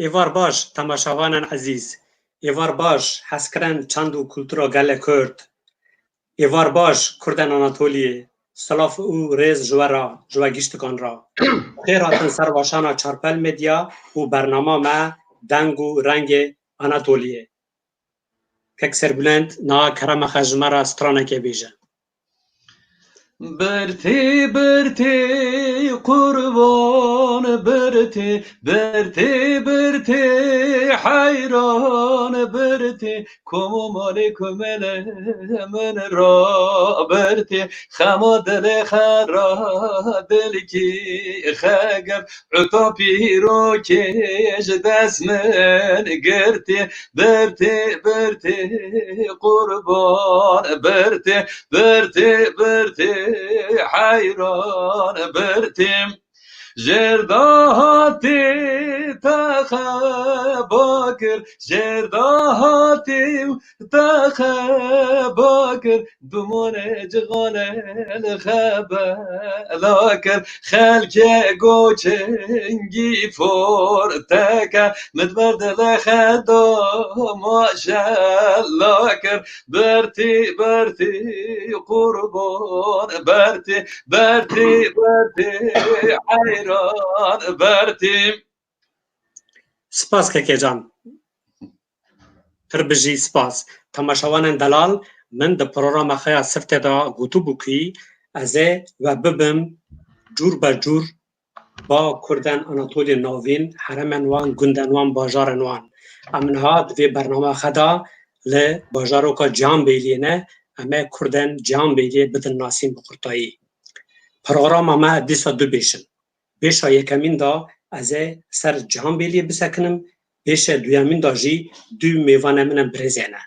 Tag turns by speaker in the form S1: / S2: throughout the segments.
S1: ایوار باش تماشاوان عزیز، ایوار باش حسکرن چند و کلتورا گل کرد، ایوار باش کردن آناتولیه، سلاف او ریز جوارا جواگیشتگان را. خیر هاتن سر واشانا چارپل مدیا و برنامه ما دنگ و رنگ آناتولیه. ککسر بلند نا کرم خجمرا سترانکه بیجه.
S2: برتی برتی قربان برتی برتی برتی حیران برتی کمو مالی کمله من را برتی خما دل خرا دل کی خگر عطا پیرو کش دست من گرتی برتی برتی قربان برتی برتی برتی حیران برتیم جرداهاتی تخباکر جرداهاتی تخباکر دمون جغال الخبلاکر خلک گوچنگی فورتکر مدبرد لخدا ماشاءالله برتی برتی قربان برتی برتی برتی حیران برتی.
S1: سپاس که جان پر بجی سپاس تماشاوان دلال من ده پروگرام خیا سفت دا گوتو بوکی ازه و ببم جور با جور با کردن آناتولی نوین حرمن وان گندن وان باجارن وان امنها دوی برنامه خدا ل باجارو که جام بیلینه اما کردن جام بیلی بدن ناسین بخورتایی پروگرام ما دیسا دو بیشن بیشا یکمین دا ازه سر جام بیلی بسکنم بیشه دویامین دا جی دو میوانه منم برزینه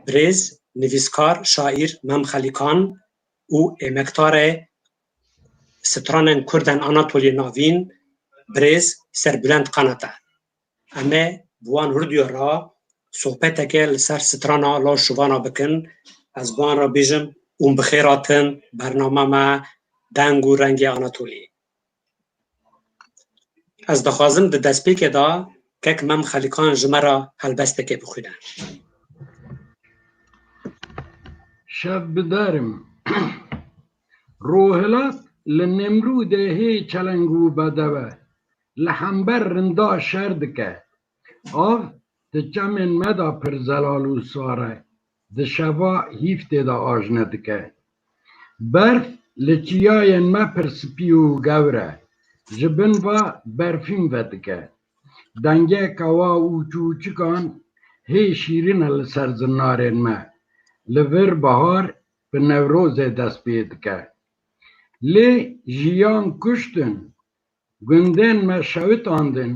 S1: برز نویسکار شاعر مم خلیکان او امکتار سترانن کردن آناتولی ناوین برز سربلند قناته اما بوان هردیو را صحبت که لسر سترانا لا شوانا بکن از بوان را بیجم اون بخیراتن برنامه ما دنگ و رنگ آناتولی از دخوازم ده دسپیک دا که مم خلیکان جمرا هلبسته که بخویدن
S3: شب بدارم روحلات لنمرود هی چلنگو بدوه لحنبر رندا شردکه آف ده چمن مدا پر زلالو ساره ده شبا هیفت دا آجندکه برف لچیاین ما پر سپیو گوره جبن و برفین ودکه دنگه کوا او چوچکان هی شیرین لسرزنارین ما لور بهار به نوروز دست بیدکه لی جیان کشتن گندن ما شوت آندن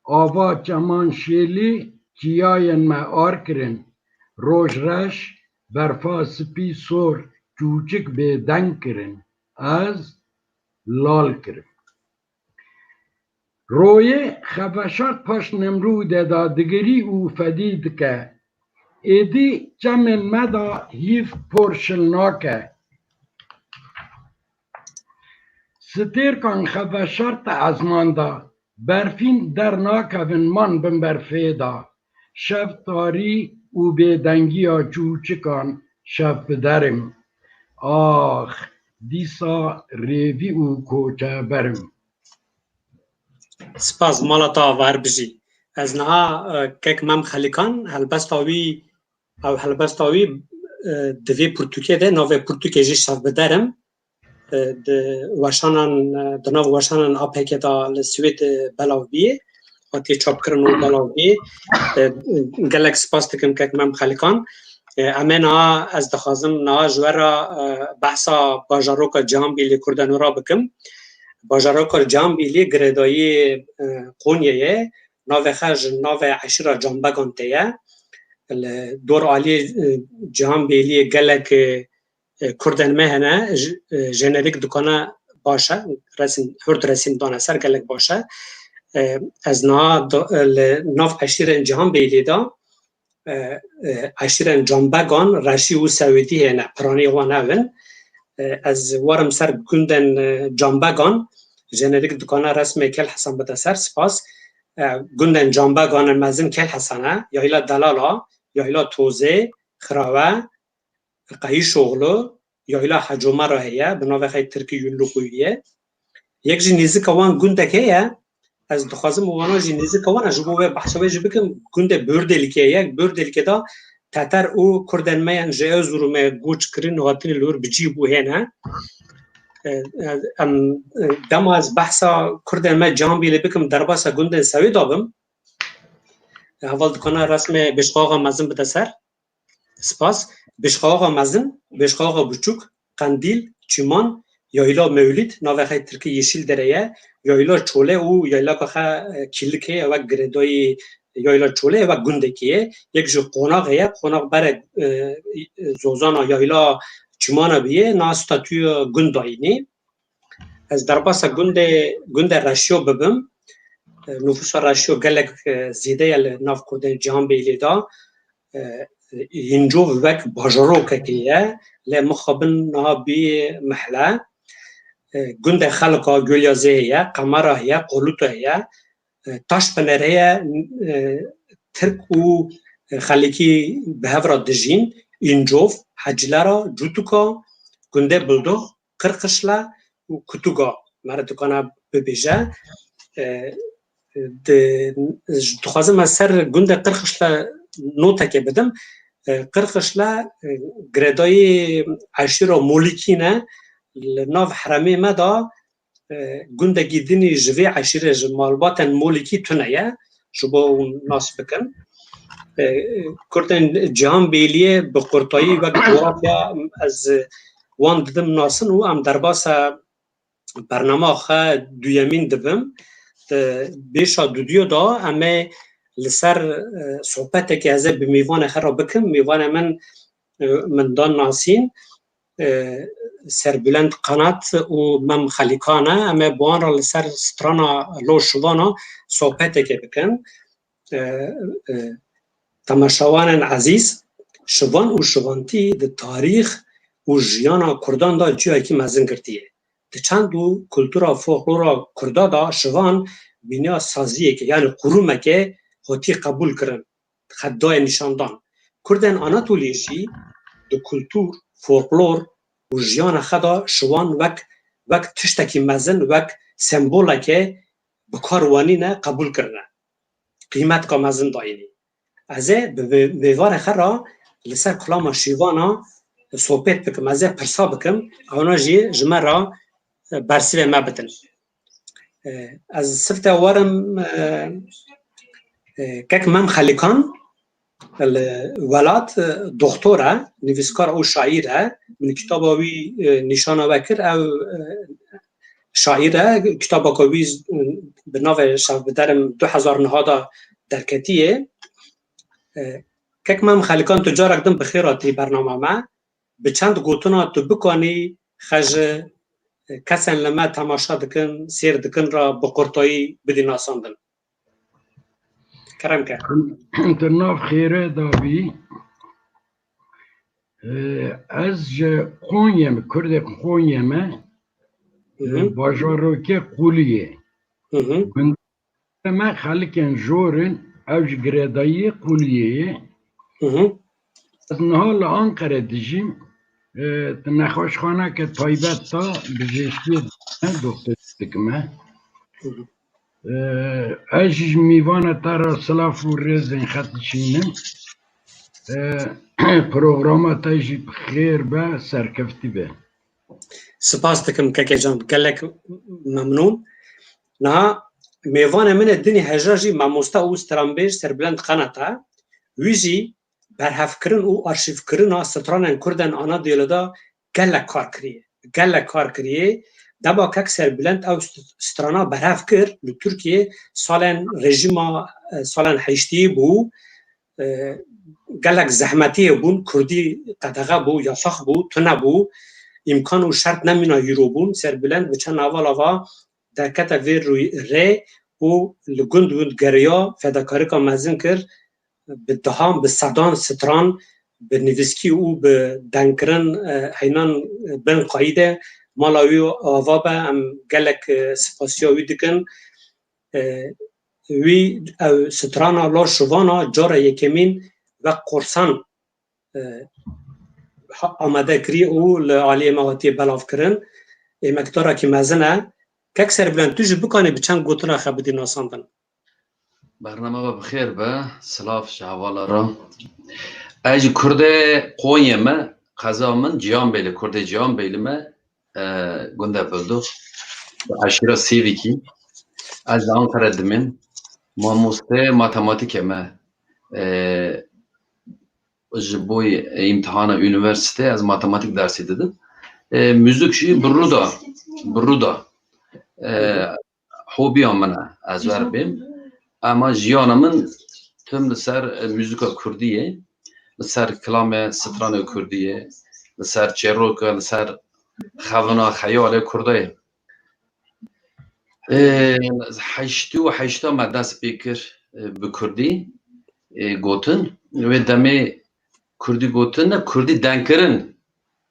S3: آوا چمان شیلی چیاین ما آر کرن روش رش برفا سپی سور چوچک به دنگ کرن از لال کرن روی خفشات پاش نمرود دا دگری او فدید که ایدی چمن مدا هیف پرشل ناکه ستیر کن خفشات ازمان دا برفین در ناکوین من بن برفه دا شب تاری او بیدنگی ها چوچکان شب بدرم آخ دیسا ریوی او کوچه برم
S1: سپاس مالتا وار بجی از نها که مم خلیکان هلبستاوی او هلبستاوی دوی پرتوکیه ده نوی پرتوکیه جی شب بدرم ده واشانان ده نو واشانان آپیکه دا لسوید بلاویه آتی چاپ کرنو بلاویه گلک سپاس دکم که مم خلیکان اما نا از دخوازم نا جورا بحثا باجاروکا جام بیلی کردنو را بکم باجاروکا جام بیلی گردایی قونیه ناو خرج ناو عشیرا جانبگان تیه دور عالی جام بیلی گلک کردن مهنه جنریک دکانه باشه هرد رسیم دانه سر گلک باشه از ناو عشیر جام بیلی دا عشیر جانبگان رشی و سویدی هنه پرانی وانه ون از وارم سر گندن جانبگان جنریک دکانه رسم کل حسن بده سر سپاس گندن جنبه گان مزن کل حسنه یا ایلا دلالا یا ایلا توزه خراوه قهی شغلو یا ایلا حجومه را هیه بناوه خیلی ترکی یونلو خوییه یک جی نیزی کوان گنده که هیه از دخوازم وانا جی نیزی کوان از جبوه بحثوه جی بکم گنده بردلی که یک بردلی که دا تاتر او کردن میان جه زورمه گوچ کرین وقتی لور بجی بو هنه دم از بحثا کردن ما جام بیلی بکم درباسا گندن سوی دابم اول دکانه رسم بشقاقا مزن بده سر سپاس بشقاقا مزن بشقاقا بچوک قندیل چیمان یا ایلا مولید ناوه خیلی ترکی یشیل دره یا ایلا چوله او یا ایلا که کلکه و گردای یا ایلا چوله و گنده که یک جو قوناق هیه قوناق بر زوزانا یا ایلا چیمانا بیه ناستا توی گندایینی از درباسا گنده رشیو ببم نفوس رشیو گلک زیده یل ناف کردن جهان بیلی دا هنجو وک باجرو که که لی مخابن نا بی محله گنده خلقا گلیازه هیه قمره هیه قلوتو هیه تاش پنر هیه ترک و خلقی به هفرا دجین اینجوف حجلارا جوتوکا گنده بلدو قرقشلا و کتوگا مرا دکانا ببیجه دخوازم از سر گنده قرقشلا نوتا که بدم قرقشلا گردای عشیرا مولیکینه ناف حرمی مدا گنده گیدینی جوی عشیره جمالباتن مولیکی تونیه شبا ناس بکن کردن جهان بیلیه به قرطایی و جغرافیا از وان ددم ناسن و ام درباسا برنامه خواه دویمین دبم بیشا دودیو دا اما لسر صحبت که ازه به میوان خرا بکم میوان من دان ناسین سربلند قنات و مم خلیکانه اما بوان را لسر سترانا لو شوانا صحبت که بکن تماشاوان عزیز شوان و شوانتی ده تاریخ و جیانا کردان دا جوی که مزن کردیه ده چند و کلتورا فولکلورا کردا دا شوان بینیا سازیه که یعنی قرومه که خودی قبول کرن خدای نشاندان کردن آناتولیشی ده کلتور فولکلور و جیانا خدا شوان وک تشتکی مزن وک سمبولا که بکاروانی نه قبول کرنه قیمت که مزن داینی ازه به ویوار خرا لسر کلام شیوانا صحبت بکم ازه پرسا بکم اونا جی جمرا برسیوه ما بتن از سفت وارم کک مم خلیکان ولات دکتوره نویسکار او شاعره من کتاباوی نشانه وکر او شاعره کتاباوی به نوع شب بدرم 2000 نهادا درکتیه که من خالقان تجارت دم بخیراتی برنامه ما به چند گوتنا تو بکنی خج کسان لما تماشا دکن سیر دکن را به قرطایی بدین آساندن کرم که
S3: انتناف خیره دابی از قونیم کرد قونیم باجاروکی قولیه ما خالقان جورن اوج گردایی قولیه از نهال آنقره دیجیم نخوشخانه که تایبت تا بجشتی دکتر دکمه اجیج میوانه تارا سلاف و رزن خطشینم پروگرامات اجیب خیر به سرکفتی به
S1: سپاس دکم که جان گلک ممنون نه میوان من الدنيا هجاجي ما مستا استرامبيج سربلند قناتا ويجي برهف کرن او ارشیف کرن ستران کردن آنا دیلدا گله کار کریه دبا کک سربلند او سترانا برهف کر لترکیه سالن رژیما سالن حیشتی بو گلک زحمتی بون کردی قدغه بو یا فخ بو تنه بو امکان و شرط نمینا یورو بون سربلند بچن اول در کتا ویر روی ری و لگند گریا فداکاری که مزن کرد به دهان به صدان ستران به نویسکی او به دنکرن حینان بین قایده مالاوی و آوابه هم گلک سپاسیاوی دکن وی او سترانا لار شوانا جارا یکمین و قرصان آماده کری او لعالی مواتی بلاف کرن مکتارا که مزنه که اکثر بلند توش بکنه بچند گوتنا خبودی ناساندن.
S2: برنامه بخیر به سلاف شهوالا را ایج کرده قویه ما قضا من جیان بیلی کرده جیان بیلی ما گنده بلدو عشیره سیوی کی از آنکره دمین ماموسته ماتماتیک ما جبوی امتحان üniversite از ماتماتیک درسی dedim. Müzik şeyi Bruda. Hobiyam bana az verbim. Ama jiyanımın tüm ser müzika Kurdiye, ser kelame strane Kurdiye, ser çeroka, ser xavana xayale Kurdiye. Haştu madas bekir bi Kurdi gotun ve demi Kurdi gotun ne Kurdi denkirin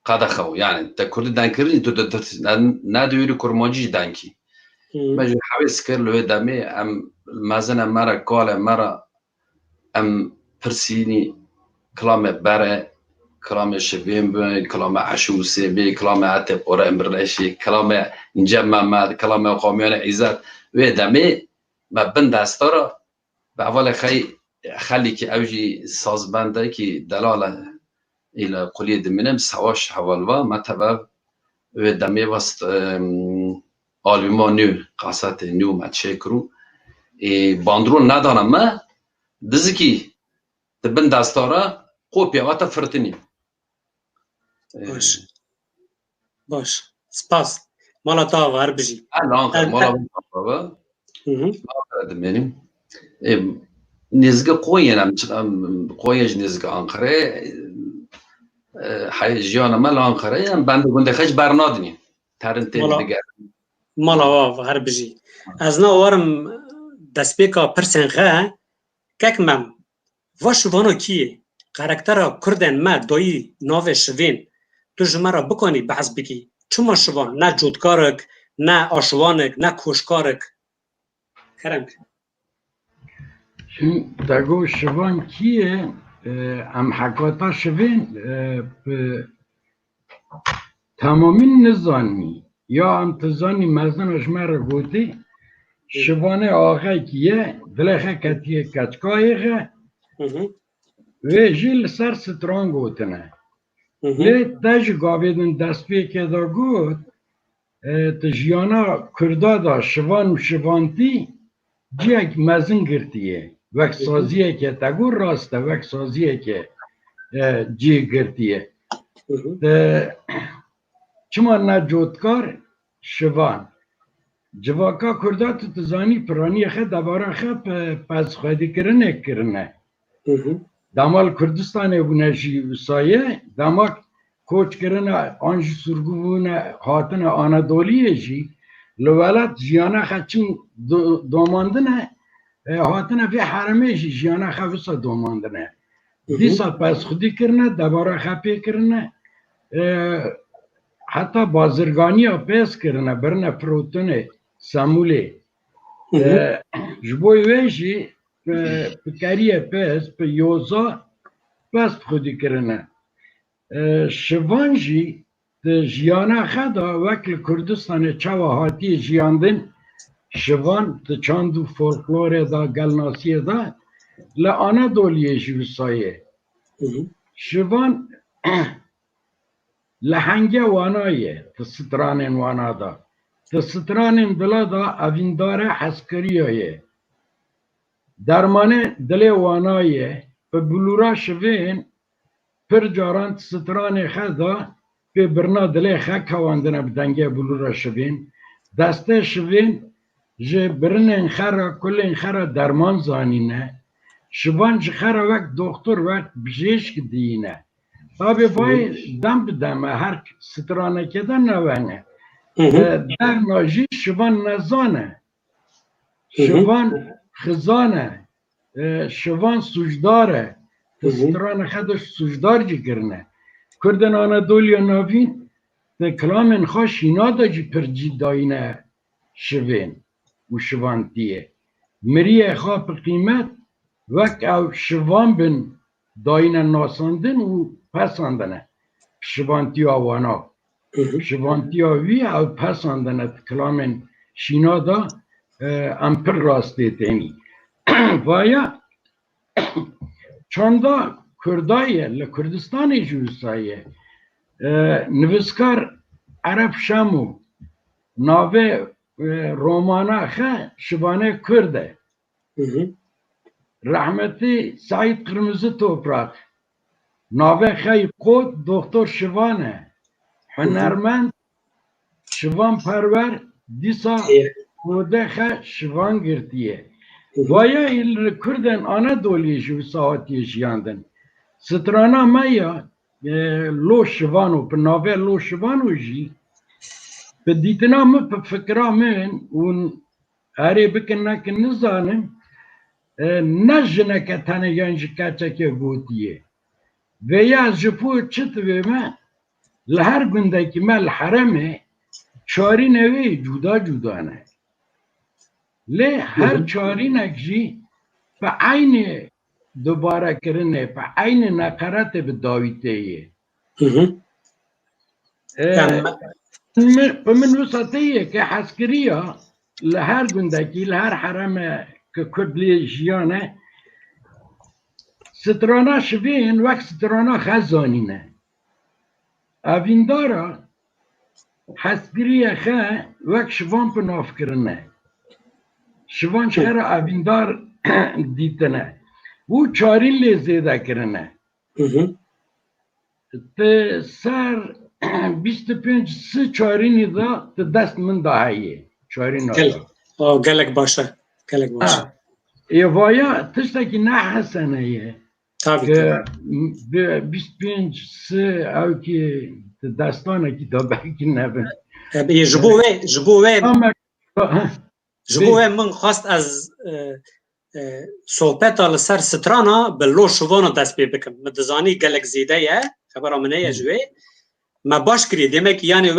S2: قدخو يعني تا كردي دانكرين تو نادو يري كرماجي دانكي ماجي حويس كر لو دامي ام مازنا مرا قال مرا ام برسيني كلام بره كلام شبيم كلام عشوسي بي كلام عتب اورا امرلاشي كلام انجما ما كلام قوميان عزت و دامي ما بند استرا باول خلي كي اوجي سازبنده كي دلاله إلى قلية دمنم سواش حوالوا متبع ودمي وست آلبوم نو قصات نو متشکرو باندرون ندانم ما دزکی تبن دستارا قوپیا واتا فرتنی
S1: باش سپاس مالا تا غر بجی
S2: الان مالا بابا دمنم نزگ قوینم قویج نزگ آنقره جیان ما لانقره بنده گنده خش برنادنی ترن تیم دیگر
S1: مالا واو هر بجی از نا وارم دسپیکا پرسنخه ککمم واشوانو کیه کاراکترا کردن ما دایی ناو شوین تو جمعه بکنی بحث بکی چما شوان نه جودکارک نه آشوانک نه کوشکارک کرم
S3: دگو شوان کیه ام حکاتا شوین تمامی نزانی یا ام تزانی مزنش مرا گوتی شوانه آخه کیه دلخه کتیه کچکایه و جیل سر ستران گوتنه لی تج گاویدن دست پیکه دا گوت تجیانا کردا دا شوان و شوانتی جیک مزن گرتیه وقت سازیه که تگور راسته وقت سازیه که جی گرتیه چما نه جودکار شوان جواکا کرده تو تزانی پرانی خود دواره خود پس خودی کرنه دامال کردستان بونشی وسایه دامال کوچ کرنه آنجی سرگوونه خاطن آنادولیه جی لولت جیانه خود چون دوماندنه هاتنه فی حرمه جیانه خواسته دوماندنه دیسا پس خودی کرنه دوباره خپی کرنه حتی بازرگانی ها پیس کرنه برنه پروتونه سموله جبوی ویشی پکریه پیس پی یوزا پس خودی کرنه شوانجی جیانه خدا وکل کردستان چوا هاتی جیاندن شوان چاندو فولکلوره دا گلناسیه دا لآنا دولیه جوسایه شوان لحنگه وانایه تسترانین وانا دا تسترانین دلا دا اوینداره حسکریه درمانه دلی وانایه به بلورا شوین پر جاران تستران خدا به برنا دلی خک هواندنه بدنگه بلورا شوین دسته شوین جه برنین خرا کلین خرا درمان زانینه شوان جه خرا وقت دکتر وقت بجیشک دینه تابی بای دم بدمه هر سترانه کدن نوانه در ناجی شوان نزانه شوان خزانه شوان سوجداره سترانه خدش سوجدار جی کرنه کردن آنادولیا ناوین ده کلامن خواه شینا دا جی پرجی داینه شوین و شوانتیه مریه خواه قیمت وک او شوان بن داین ناساندن و پساندنه شوانتی آوانا شوانتی آوی او پساندنه کلامن شینا دا امپر راسته تینی وایا چاندا کردایه لکردستان جوستایه نویسکار عرب شامو ناوه رومانا خه شبانه کرده رحمتی سعید قرمزی توپراق ناوه خی قود دکتر شوانه هنرمند شوان پرور دیسا کوده خه شوان گرتیه وایا ایل کردن آنا دولی جو ساعتی جیاندن سترانا مایا لو شوانو پر ناوه لو شوانو جی به دیتنا من په فکرا من اون اره بکن نکن نزانم نجنه که تنه یانجی کچه که گوتیه و یا جپو چط ویمه لهر گنده که من الحرمه چاری نوی جدا جدا نه لی هر چاری نکجی به عین دوباره کرنه به عین نقرات به داویته من وسطیه که حسکریه لهر گندگی لهر حرمه که کردلی جیانه سترانا شوین وقت سترانا خزانینه اویندارا حسکریه خه وقت شوان پناف کرنه شوان شهر اویندار دیتنه و چارین لیزیده کرنه ته سر 25 سه چارینی دا ته دست من داهیه چارین
S1: آه گلک باشه گلک باشه
S3: ایوایا تشتاکی نه حسنه یه که 25 سه او که دستانه که دا بکی نبن
S1: جبوه من خواست از صحبت آل سر سترانا به لو شوانو دست بی بکم مدزانی گلک زیده یه خبر آمنه یه جوه ما باش کری دیمه که یعنی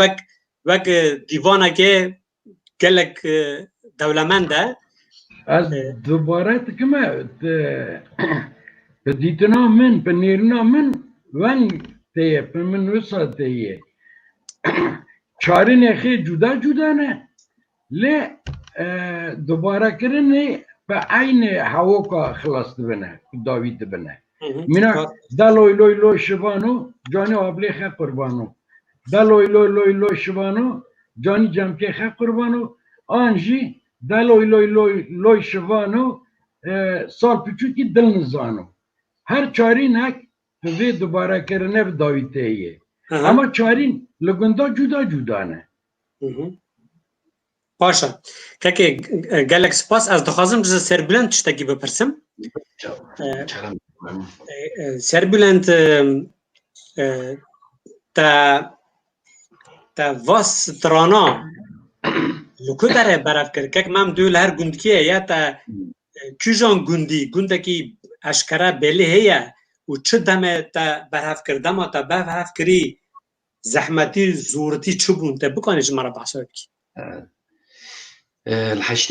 S1: وک دیوانه که گلک دولمنده
S3: از دوباره تکمه به دیتنا من به نیرنا من ون تیه به من وسا تیه چاری نخی جدا جدا نه لی دوباره کرنه به عین هوا خلاص بنه داوید بنه مینا دلوی لوی لوی شبانو جانی آبلی خه قربانو دلوی لوی لوی لوی شبانو جانی جمکه خه قربانو آنجی دلوی لوی لوی لوی شبانو سال پیچوکی دل نزانو هر چاری نک به دوباره کرنه به داویده ایه اما چارین لگندا جدا جدا نه
S1: باشه که گلک سپاس از دخوازم جز سربلند چشتگی بپرسم سربلند تا واس ترانا لکو داره برف کرد که من دول هر گندکیه یا تا کجان گندکی اشکره بله هیه و چه دمه تا برف کردم تا برف کری زحمتی زورتی چه بون تا بکنیش مرا بحثا بکی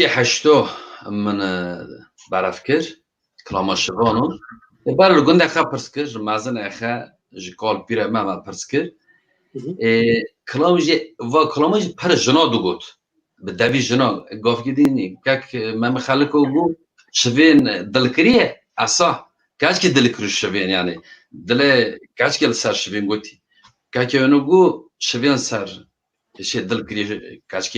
S2: الحشتو من برف کرد کلاما شوانو بر گنده خا پرس کرد مازن اخا جکال پیره ما پرس کرد کلامش پر جنا دو گوت به دوی جنا گفت گیدینی که من خلکو گو شوین دلکریه اصلا کاش که دلکرو شوین یعنی دل کاش که سر شوین گوتی که اونو گو شوین سر شه دلکریه کاش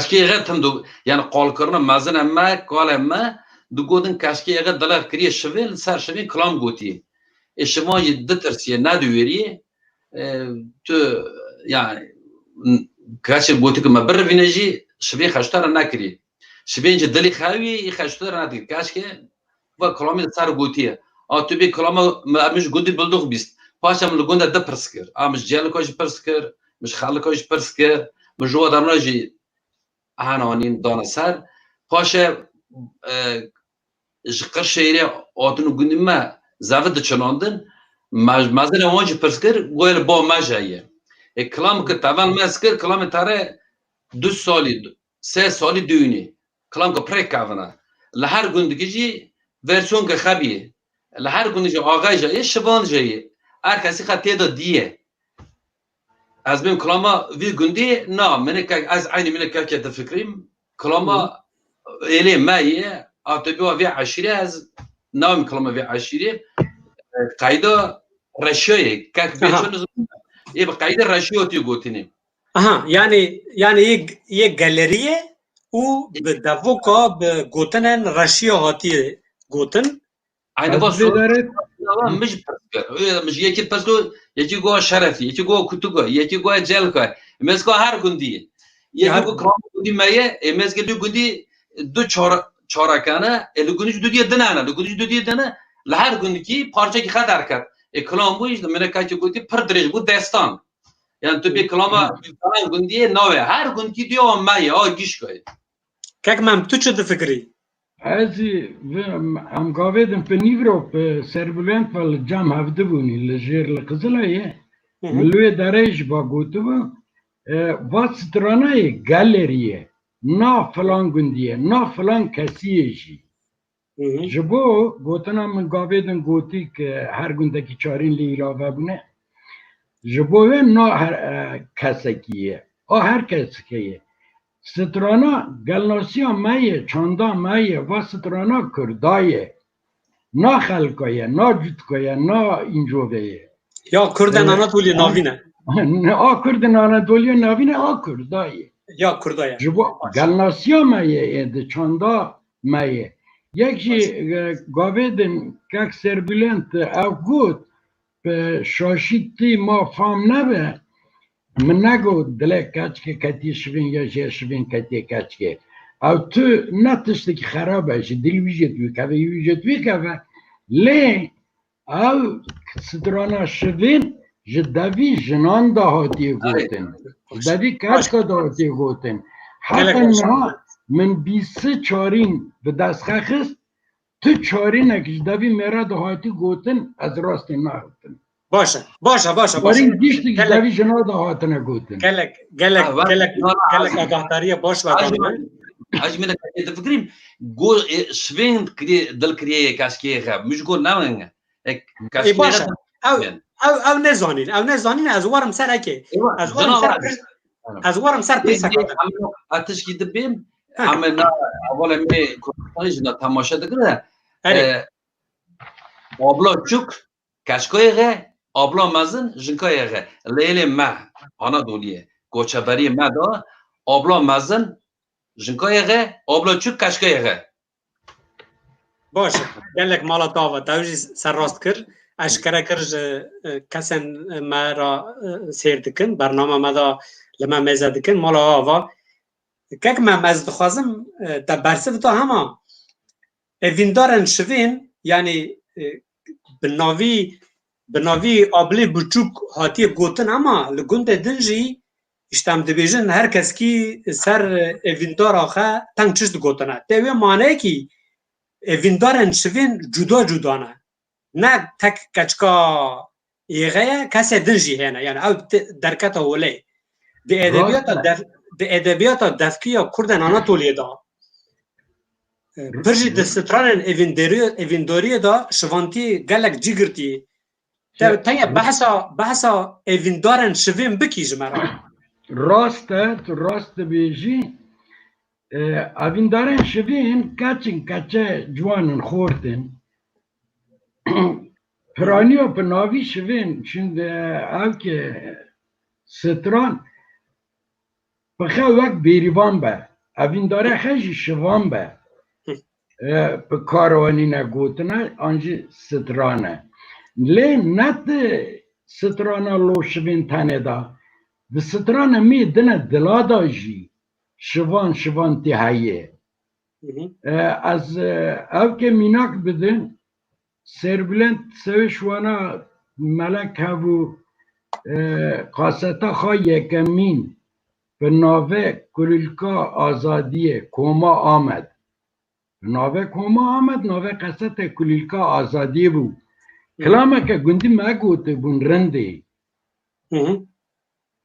S2: که تم دو یعنی قال کردن مازن ما قال ما دو گودن کاش که دلکریه شوین سر شوین کلام گوتی شما یدترسیه ندویریه تو يعني كاش بوتك ما بر فينجي شبيه خشتار ناكري شبيه جدلي خاوي خشتار ناكري كاش كه وكلامي صار بوتيه تبي كلام مش قدي بلدوغ بيست باشا من لغوندا ده برسكر مش جالكوش برسكر مش خالكوش برسكر مش جوا دمراجي هانونين دانا سر باشا جقر شيري آتونو قندي ما زاود چناندن مازن وانج پرسکر گویل با ماجایه کلام که تاول مسکر کلام تاره 2 سالی 3 سالی دوینی کلام که پرک کافنا لهر گندگی جی ورسون که خبیه لهر گندگی آقای جایی شبان جایی هر کسی خطیه دا دیه از بیم کلاما وی گندی نه من از عینی من که تفکریم کلاما ایلی مایه آتبیو وی عشیره از نام کلاما وی عشیره قاعده رشیه که بیچون یه قاعده رشیه تی گوتینیم
S1: یعنی یک گالریه او به دفوکا به گوتنن رشیه هاتی گوتن
S2: aynı مش یکی پسو یکی گو شرفی یکی گو کتوگو یکی گو جلکو مسکو هر گندی یکی گو کام گندی مایه مسکو دو گندی دو چارکانه ال گندی دو دیه دنانه دو گندی دو دیه دنه لهر گندی کی parça ki خدر کرد کلام bu işte منکا کی گوتی پر درج bu destan yani تو bir klama falan gündiye nove her gün gidiyor maya o giş koy
S1: kak mam tu çu fikri
S3: از ام قاعدم په نیورو په سربلند په جام هفته بونی لجیر لقزلایه ملوی درج با گوتو وات سترانای گالریه نا فلان گندیه نا فلان کسیه جی جبو گوتنا من قاعدم گوتی که هر گنده کی چارین لیرا بونه جبو نا هر کسکیه او هر کسکیه سترانا گلناسیا مایه چاندا مایه و سترانا کردایه نا خلقایه نا جدکایه نا اینجوبهیه
S1: یا کردن آناتولی ناوینه
S3: کردن آناتولی ناوینه کردایه
S1: یا کردایه
S3: جبو گلناسیا مایه ده چاندا مایه یکی گاویدن که سربلند او گود به شاشیتی ما فام نبه من نگو دله کچکه کتی شوین یا جه شوین کتی کچکه او تو نتشتی که خراب هشی دل ویجت وی که لی او سترانا شوین جدوی جنان دا هاتی گوتن جدوی کچکا دا هاتی گوتن حتی من 20 چارین به دست خست تو چارین اکی جدوی میرا دا هاتی گوتن از راست نهوتن
S1: باشه
S3: وارین دیشتی که دوی جنا دا هاتنه گوتن
S1: گلک آگاهداری باش و دانه
S2: اجمنه که فکریم گو شوین دل کریه کاسکیه خب مش گو نمانگه
S1: باشه او نزانین از وارم سر اکی از وارم سر پیسه کردن
S2: اتش کی دبیم اما نه اولا می کنتاج نه تماشا دکره آبلا چوک کشکایه آبلا مزن جنکایه لیلی ما آنادولیه گوچبری ما دا آبلا مزن جنکایه آبلا چوک کشکایه
S1: باشه گلک مالا داوه دوجی سر راست کر اشکره کر کسن ما را سیر دکن برنامه ما دا لما مزه دکن مالا آوا که من مزد خوازم تا برسف تا همه ویندارن شوین یعنی بناوی آبلی بچوک هاتی گوتن اما لگند دنجی اشتم دبیجن هر کس کی سر ویندار آخه تنگ چشت گوتنه دوی معنی کی ویندارن شوین جدا نه نه تک کچکا یغه کسی دنجی هنه یعنی او درکت اولی ده ادبیات دفکی کردن آناتولیه دا پرجی دسترانن ایویندوریه دا شوانتی گلک جیگرتی تایا بحثا ایویندارن شوین بکی جمرا
S3: راست بیجی ایویندارن شوین کچه جوانن خوردن پرانیو پناوی شوین چند او که ستران بخواه وقت بیریوان به ایوینداره خیلی شوان به به کاروانی نگوتنه آنجی سترانه لی نت سترانه لو شوین تنه دا ده سترانه می دنه دلا دا جی شوان تیهایه از او که میناک بدن سربلند سوشوانا ملک هبو قاسطه خواه یکمین به ناوه کلیلکا آزادیه کوما آمد ناوه قصت کلیلکا آزادی بو کلامه که گندی مگوته بون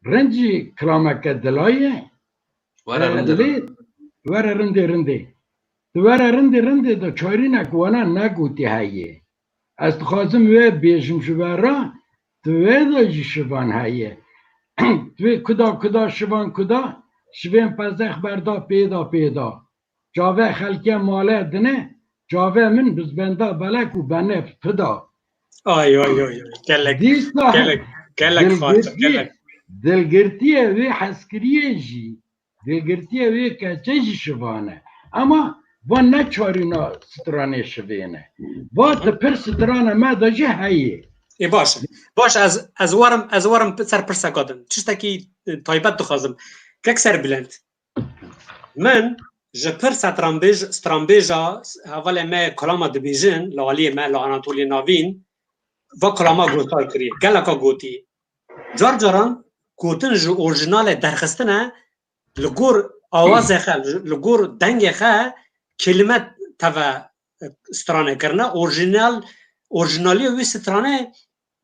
S3: رندی کلامه که دلایه وره رنده دوار رنده دا چاری نکوانا نگوتی هایه از تخوازم وی بیشم شبارا دوی دا جی شبان هایه دوی کدا شبان کدا شبین پزخ بردا پیدا جاوه خلکه ماله دنه جاوه من بزبنده بلک و بنف پدا
S1: آی گلک فاتح گلک
S3: دلگرتیه وی حسکریه جی دلگرتیه وی کچه جی شبانه اما و نه چارینا سترانه شوینه و تپر سترانه ما دا جه هایه
S1: ای باش از وارم سر پرسا کادم چشتاکی تایبت دخوازم کک سر بلند من جپر سترانبیجا اولی ما کلاما دبیجن لالی ما لعناتولی ناوین و کلاما گوتار کریه گلکا گوتی جاران گوتن جو اورجینال درخستنه لگور آواز خل لگور دنگ خل کلمه توا سترانه کرنه اورجینالی وی سترانه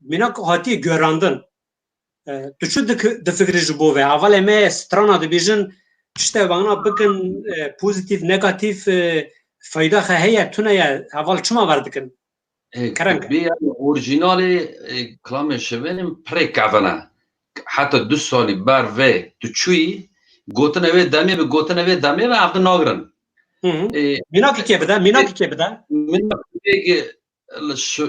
S1: مناک هاتی گراندن تو چو دفکری جبو و اول ما سترانا دبیجن چشته وانا بکن پوزیتیف نگاتیف فایده خواهیه تونه یا اول چما وردکن
S2: کرنگ بیا اورجینال کلام شوینم پریکاونه حتی 2 سالی بر و تو چوی گوتن اوی دمی و عقد ناگرن
S1: میناکی که بده مناکی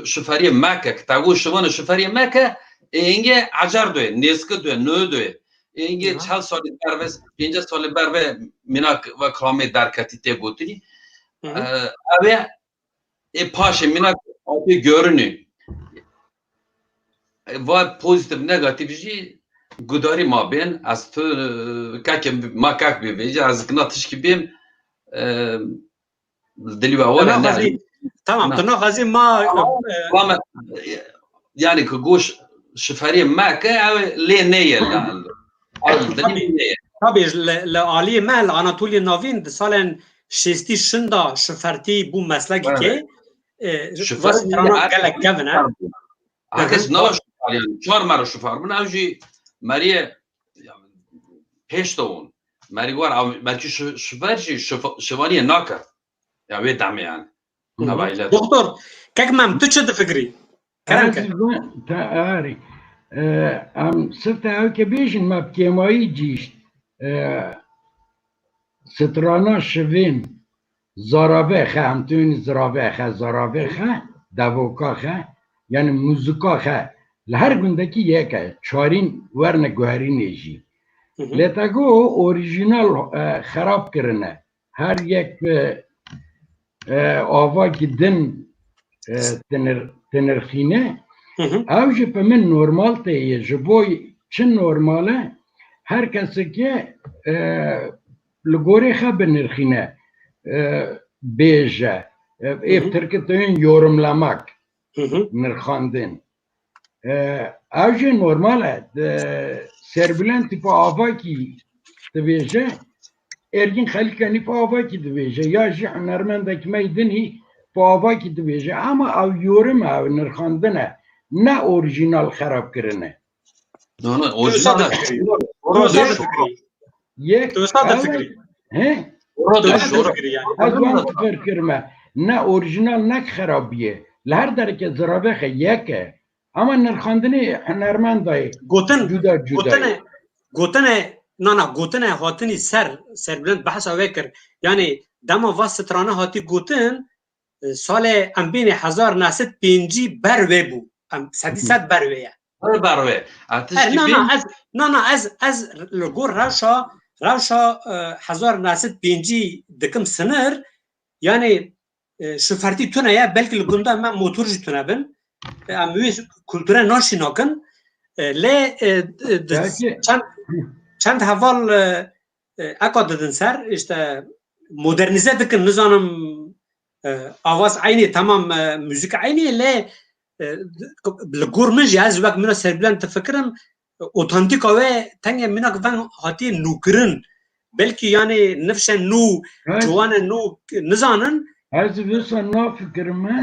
S2: شفری مکه کتاگو شوان شفری مکه اینگه عجر دوی نیسکه دوی نو دوی اینگه 4 سالی بر و 5 سالی بر و مناک و کلامی درکتی ته گوتنی اوی پاشه مناک آبی görünü و پوزیتیف نگاتیف جی گداری ما بین از تو که ما کاک بیویجی از کناتش کی بیم دلی و اولا
S1: نه تمام تو نخوازی ما
S2: یعنی که گوش شفری ما که لی نیه
S1: طبعا لعالی ما لعناتولی ناوین سالن 60 شندا شفرتی بو مسلکی که وسترانا گلک گونه
S2: هرکس ناش yani 4 mara şoför bunu avcı Maria peşton Mariguar belki şoförci şoförye naka ya ve dam yani
S1: نبایله دکتر کک مم تو چه فکری
S3: کرنکه آری ام سفته او که بیشن مب کیمایی جیشت سترانا شوین زرابه خه همتون زرابه خه دوکا خه یعنی موزیکا خه لهر گندکی یکه چارین ورن گوهری نیجی لیتاگو اوریژینال خراب کرنه هر یک آوا که دن تنرخینه او جه پا من نورمال تیه جبوی چن نورماله هر کسی که لگوری خواه بنرخینه بیجه ایفتر که توین یورملمک نرخاندن او جه نورماله سربلن تیپا آوا کی تبیجه ergin xalqani pavaki dveje ya ji hunermendek meydini pavaki dveje ama av yorum av nirxandine ne orijinal xarab kirine
S2: no orijinal
S3: yek
S1: fikri
S3: he
S1: fikri yani
S3: azwan fikir kirme ne orijinal ne xarabiye her derke zarabe yeke ama nirxandine hunermendayı
S1: gotene نه گوتنه هاتنی سر بلند بحث اوکر یعنی دما واسه ترانه هاتی گوتن سال ام بین 1905 بروه بو ام 100 بروه
S2: بروه
S1: از لگور روشا 1905 دکم سنر یعنی شفرتی تونه یا بلکه لگونده من موتور جی تونه بن اموی کلتوره ناشی ناکن لی چند حوال اکا دادن سر işte modernize دکن نزانم آواز عینی تمام موزیک عینی لی لگور منجی از وقت منا سربلن تفکرم اوتانتیک اوه تنگه منا کفن هاتی نوکرن بلکه یعنی نفشن نو جوان نو نزانن
S3: از ویسا نا فکرمه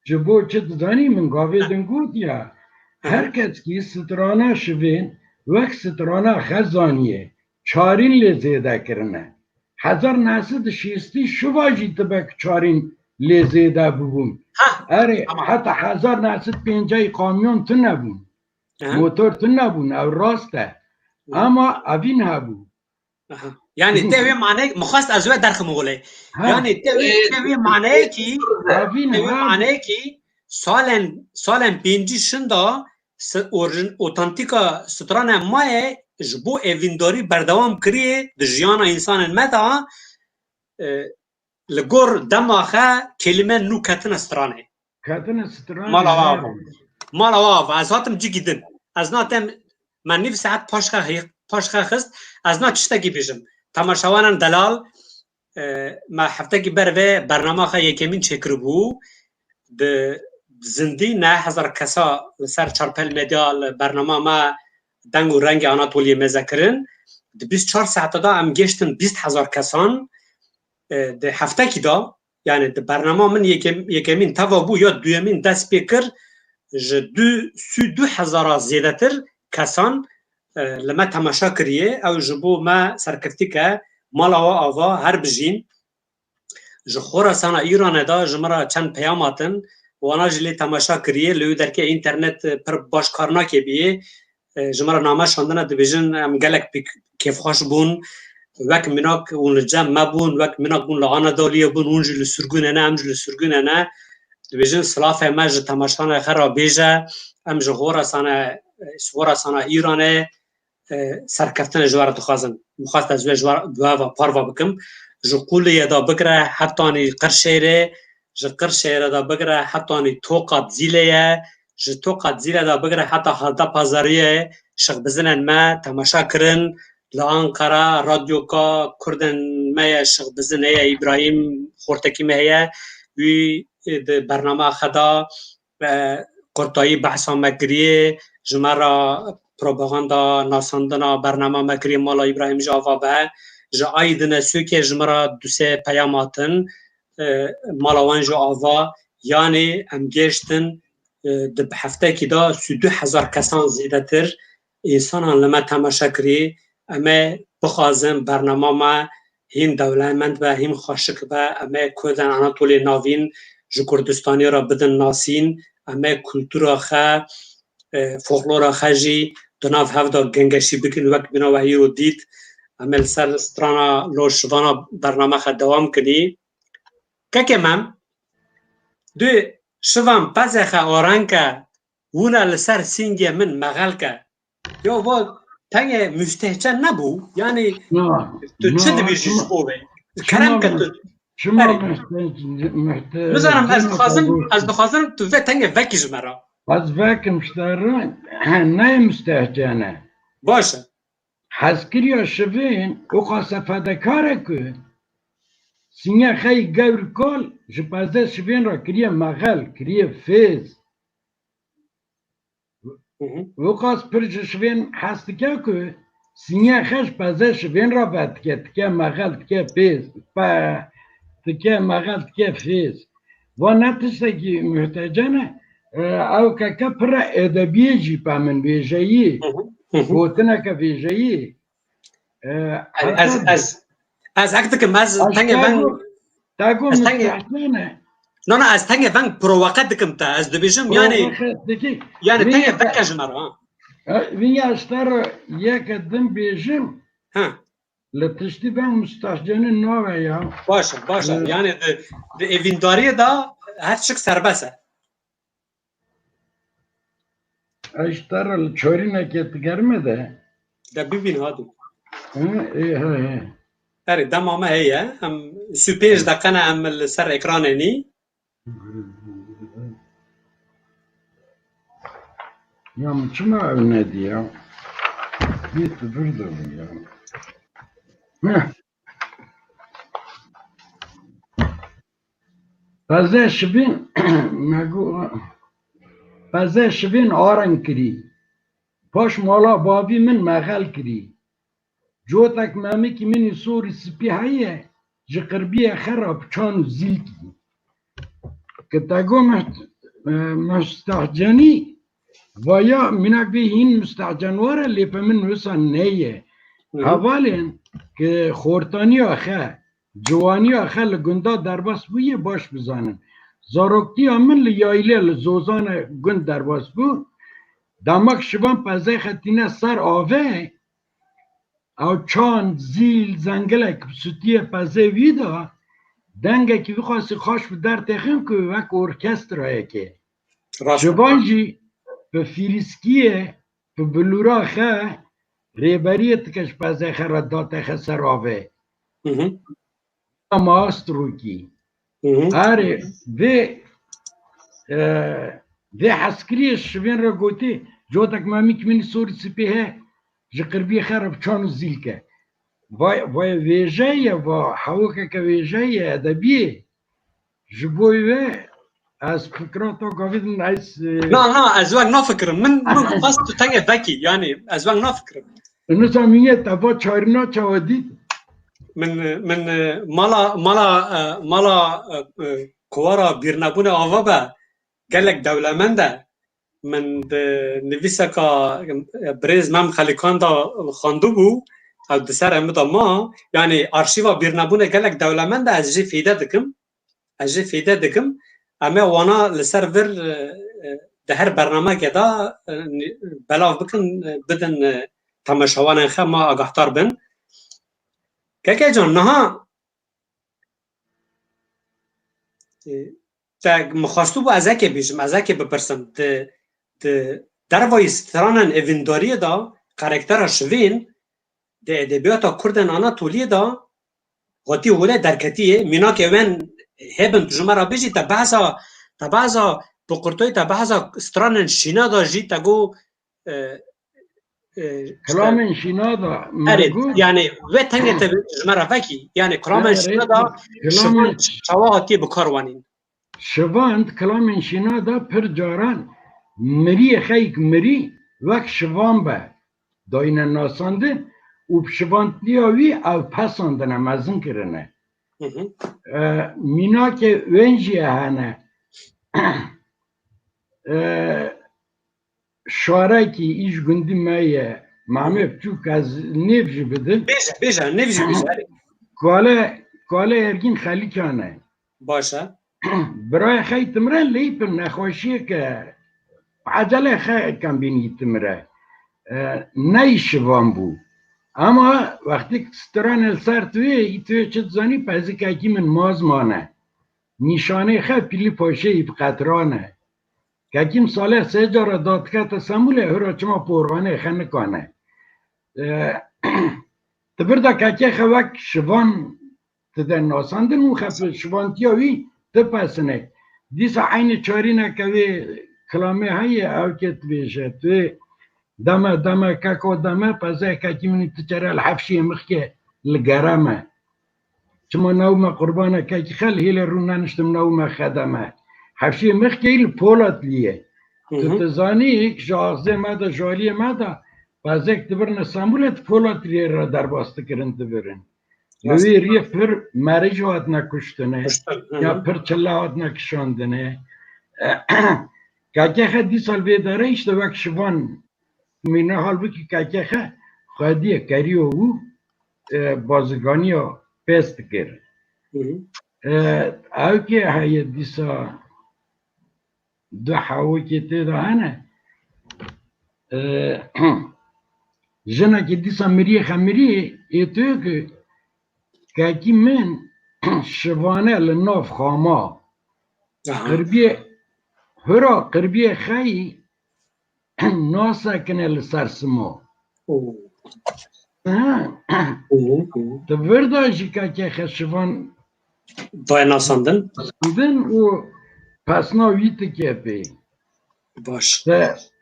S3: جبو چه دانی من گاوه دنگود یا هر کس کی سترانا شوین وقت سترانا خزانیه چارین لی زیده کرنه 1960 شواجی تبک چارین لیزیده ببون اره حتی 1950 کامیون تو نبون موتور تو نبون او راسته اما اوین هبون
S1: يعني تاوي معناه مخاص ازوات درخ مغولي يعني تاوي معناه كي تاوي معناه كي سالن بينجي شندا اورجن اوتانتيكا سترانا ماي جبو ايفيندوري بردوام كريه دجيانا انسان متا لغور دماخه كلمه نو كاتنا سترانا مالا واف از هاتم جي جدن از ناتم من نيف ساعت پاشخه خست از نا چشتاکی بیشم تماشاوانان دلال ما هفتاکی بروه برنامه خواهی یکمین چکر بو ده زندی 9000 کسا لسر چارپل مدیا برنامه ما دنگ و رنگ آناتولیه مذکرن ده 24 ساعت دا هم گشتن 20000 کسان ده هفتاکی دا یعنی ده برنامه من یکمین توا بو یا دویمین دست پیکر دو هزار زیده تر کسان لما تماشا کریه او جبو ما سرکفتی که مالا و آوا هر بجین جو خوراسان ایران دا جمرا چند پیاماتن وانا جلی تماشا کریه لیو درکه اینترنت پر باشکارنا که بیه جمرا نامه شاندن دبیجن ام گلک کیف خوش بون وک مناک اون جمع مبون وک مناک بون لغانا دالیه بون اون جلی سرگونه نه ام جلی سرگونه نه دبیجن صلافه ما جو تماشا خرا بیجه ام جو خوراسان ایرانه سرکفتن جوار دخوازم مخواست از جوار دوا پاروا بکم جو قولی دا بگره حتانی قرشیره جو قرشیره دا بگره حتانی توقات زیلیه جو توقات زیله دا بگره حتی حالتا پازاریه شخ بزنن ما تماشا کرن لانقره رادیو کا کردن ما شخ بزنه ابراهیم خورتکی مهیه وی برنامه خدا قرطایی بحثا مگریه جمرا پروپاگاندا ناساندنا برنامه مکری مالا ابراهیم جاوا به جا آیدن سوکه جمرا دوسه پیاماتن مالا وان جاوا یعنی ام گشتن دب هفته که دا 2000 کسان زیده تر انسان لما تماشا کری اما بخوازم برنامه ما هین دولمند و هین خوشک و اما کودن آناتولی ناوین جو کردستانی را بدن ناسین اما کلتورا خواه فولکلور خجی دناف هفته گنگشی بکن وقت بنا و هی رو دید عمل سر سترانا لوشوانا برنامه خد دوام کنی که من دو شوام پزخ آرنکه ونا لسر سینگی من مغل که یا با تنگ مستحچه نبو یعنی تو چه دبیشیش بوه کرم که تو بزنم از بخوازم تو تنگ وکیش مرا
S3: از وکم شدارن نه مستحجانه
S1: باشه
S3: حزکریا شوین او خاصه فدکاره که سینه خیلی گور کل جپازده شوین را کریه مغل کریه فیز او خاص پرش شوین حسکه که سینه خیش پازده شوین را بد که مغل که فیز تکه مغل که فیز و نتشته که محتاجانه او که پر ادبیه جی پا من بیجایی گوتنه که بیجایی
S1: از اکتا که مز تنگه ونگ
S3: تاگو مستحسنه
S1: نه از تنگه ونگ پرووقت دکم تا از دو بیجم یعنی تنگه ونگ جمرا
S3: وینی اشتر یک دم بیجم لطشتی ونگ مستحجانه نوه یا
S1: باشه یعنی ده ایوینداری دا هر شک سربسه
S3: اشتر چوری نکیت گرمه ده
S1: ببین هادو
S3: ایه
S1: اره دم آمه هیه هم 35 دقیقه هم سر اکرانه نی
S3: یا چما اونه دیا بیت برده بیا پزه شبین مگو پزه شبین آرن کری پاش مالا بابی من مغل کری جوتک مامی که منی سوری سپی هایه جقربیه خراب چان زیل کی که تاگو مستحجانی ویا منک بی هین مستحجنواره لیپا من وسان نیه حوالین که خورتانی آخه جوانی آخه لگنده درباس بویه باش بزنن زاروکتی من لیایله لزوزان گند درباس بو دمک شبان پزه خطینه سر آوه او چاند زیل زنگله که سوتیه پزه ویدا دنگه که بخواستی خوش به در تخیم که وک ارکسترایه که شبان جی به فیلیسکیه به بلورا خه ریبریه تکش پزه خه را دا تخه سر آوه ماسترو کی آره و حسکری شوین را گوتی جو تک مامی که منی سوری سپیه جقربی خراب چانو زیل که وای ویژه و حوکه که ویژه ادبیه جبوی و از فکراتو گاوید نایس
S1: نه از وقت نفکرم من خواست تو تنگ ذکی یعنی از وقت نفکرم
S3: نسامیه تبا چارنا چاودید
S1: من مالا کوارا بیرنبون آوا با گلک دولمنده من نویسه که بریز مم خلیکان دا خواندو بو او دسر همه دا ما یعنی آرشیوا بیرنبون گلک دولمنده از جی فیده دکم اما وانا لسر ور ده هر برنامه که دا بلاو بکن بدن تماشاوان خیلی ما آگاهتار بن که جان نها تا مخواستو با ازاکه بیشم ازاکه بپرسم در وای سترانن اوینداری دا کارکتر شوین ده ادبیاتا کردن آناتولی دا غاتی هوله درکتیه مینا که وین هبن تجمع بیجی تا بعضا بقرطوی تا بعضا سترانن شینا دا جی تا گو
S3: کلام شینا دا
S1: یعنی و تنگ تجمع رفکی یعنی کلام شینا دا شواهاتی بکاروانین
S3: شواند کلام شینا دا پر جاران مری خیک مری وک شوان به داینه ناسانده و شوانتیاوی او پساندنه مزن کرنه مینا که ونجی هنه شواره که ایش گندی مایه معمه بچوک از نفجی بده
S1: بیجا نفجی
S3: کاله ارگین خالی کانه
S1: باشه
S3: برای خیلی تمره لیپن نخواشیه که عجله خیلی کم بینی تمره نیشوان بود اما وقتی ستران السر توی چه زانی پزی که اکی من ماز مانه نیشانه خیلی پیلی پاشه ایب قطرانه که اکیم ساله سه جارا دادکت سموله هرا چما پروانه خنه کنه تبرده که اکی خوک شوان تده ناساندن اون خب شوانتیاوی تپسنه دیسا عین چاری نکوی کلامه های او که تبیشه توی دمه ککو دمه پزه که منی تچره الحفشی مخی لگرمه چما نومه قربانه که خل هیل رو ننشتم نومه خدمه حفشی مخی ایل پولت لیه تتزانی ایک شاخزه مده جالی مده پزه که تبرن سامولت پولت لیه را در باسته کرن تبرن نوی ریه پر مریج هات نکشتنه یا پر چله هات نکشاندنه که خد دی سال بیداره ایشته وک شوان مینا حال بکی که خد خودیه کریو او بازگانی ها پست کرد او که های دیسا دو حوی که تیدا هنه جنه که دیسا مریه خمیریه ایتوی که من شوانه لناف خاما قربیه هرا قربیه خیلی ناسا کنه لسرسمو تو ورداشی که خشوان
S1: دای ناساندن
S3: و پس ناویت که پی
S1: باش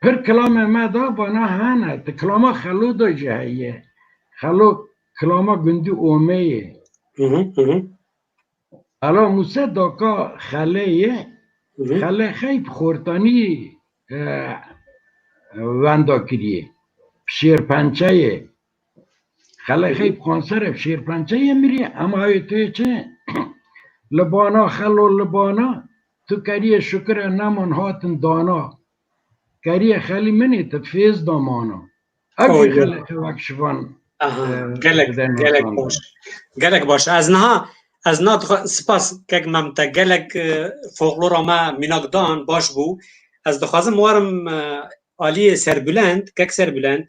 S3: پر کلام ما دا بانا هنه تا کلاما خلو دا جهیه خلو کلاما گندی اومه حالا موسه داکا خله خیب خورتانی وندا کریه شیرپنچه خله خیب خانسر شیرپنچه میری اما های توی چه لبانا خلو لبانا تو کریه شکر نمان هاتن دانا کریه خلی منی تفیز دامانا اگه خلی خوک شوان
S1: gelek baş ez niha spas kek mam te gelek folklora me minakdan baş bû ez dixwazim warim aliyê serbülend kek serbülend